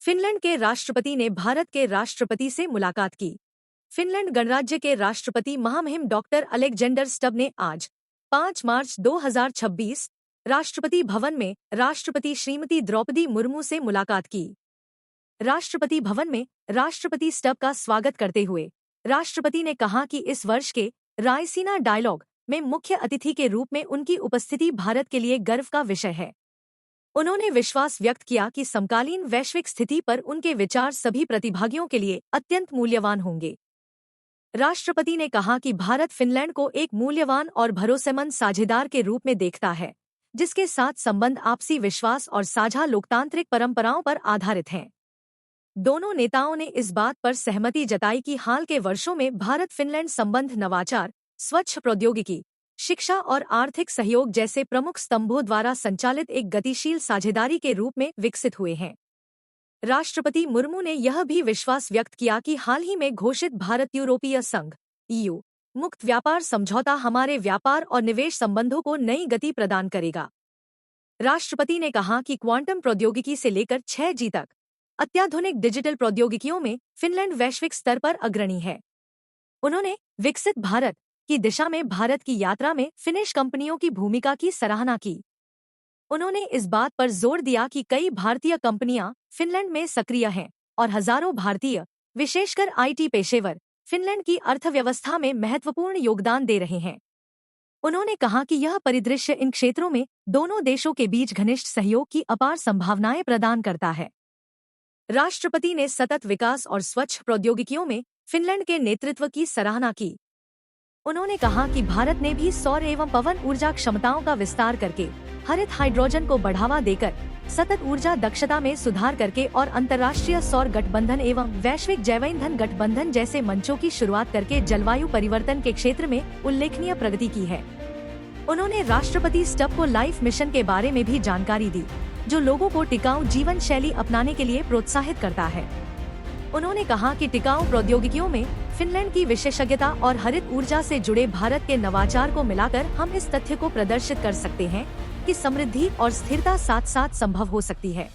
Finland के राष्ट्रपति ने भारत के राष्ट्रपति से मुलाकात की। फिनलैंड गणराज्य के राष्ट्रपति महामहिम डॉक्टर अलेक्जेंडर स्टब ने आज 5 मार्च 2026 राष्ट्रपति भवन में राष्ट्रपति श्रीमती द्रौपदी मुर्मू से मुलाकात की। राष्ट्रपति भवन में राष्ट्रपति स्टब का स्वागत करते हुए राष्ट्रपति ने कहा कि इस वर्ष के रायसीना डायलॉग में मुख्य अतिथि के रूप में उनकी उपस्थिति भारत के लिए गर्व का विषय है। उन्होंने विश्वास व्यक्त किया कि समकालीन वैश्विक स्थिति पर उनके विचार सभी प्रतिभागियों के लिए अत्यंत मूल्यवान होंगे। राष्ट्रपति ने कहा कि भारत फिनलैंड को एक मूल्यवान और भरोसेमंद साझेदार के रूप में देखता है, जिसके साथ संबंध आपसी विश्वास और साझा लोकतांत्रिक परंपराओं पर आधारित हैं। दोनों नेताओं ने इस बात पर सहमति जताई कि हाल के वर्षों में भारत फिनलैंड संबंध नवाचार, स्वच्छ प्रौद्योगिकी, शिक्षा और आर्थिक सहयोग जैसे प्रमुख स्तंभों द्वारा संचालित एक गतिशील साझेदारी के रूप में विकसित हुए हैं। राष्ट्रपति मुर्मू ने यह भी विश्वास व्यक्त किया कि हाल ही में घोषित भारत यूरोपीय संघ (EU) मुक्त व्यापार समझौता हमारे व्यापार और निवेश संबंधों को नई गति प्रदान करेगा। राष्ट्रपति ने कहा कि क्वांटम प्रौद्योगिकी से लेकर 6G तक अत्याधुनिक डिजिटल प्रौद्योगिकियों में फिनलैंड वैश्विक स्तर पर अग्रणी है। उन्होंने विकसित भारत की दिशा में भारत की यात्रा में फिनिश कंपनियों की भूमिका की सराहना की। उन्होंने इस बात पर जोर दिया कि कई भारतीय कंपनियां फिनलैंड में सक्रिय हैं और हजारों भारतीय, विशेषकर IT पेशेवर, फिनलैंड की अर्थव्यवस्था में महत्वपूर्ण योगदान दे रहे हैं। उन्होंने कहा कि यह परिदृश्य इन क्षेत्रों में दोनों देशों के बीच घनिष्ठ सहयोग की अपार संभावनाएं प्रदान करता है। राष्ट्रपति ने सतत विकास और स्वच्छ प्रौद्योगिकियों में फिनलैंड के नेतृत्व की सराहना की। उन्होंने कहा कि भारत ने भी सौर एवं पवन ऊर्जा क्षमताओं का विस्तार करके, हरित हाइड्रोजन को बढ़ावा देकर, सतत ऊर्जा दक्षता में सुधार करके और अंतर्राष्ट्रीय सौर गठबंधन एवं वैश्विक जैव ईंधन गठबंधन जैसे मंचों की शुरुआत करके जलवायु परिवर्तन के क्षेत्र में उल्लेखनीय प्रगति की है। उन्होंने राष्ट्रपति स्टब को लाइफ मिशन के बारे में भी जानकारी दी, जो लोगों को टिकाऊ जीवन शैली अपनाने के लिए प्रोत्साहित करता है। उन्होंने कहा कि टिकाऊ प्रौद्योगिकियों में फिनलैंड की विशेषज्ञता और हरित ऊर्जा से जुड़े भारत के नवाचार को मिलाकर हम इस तथ्य को प्रदर्शित कर सकते हैं कि समृद्धि और स्थिरता साथ साथ संभव हो सकती है।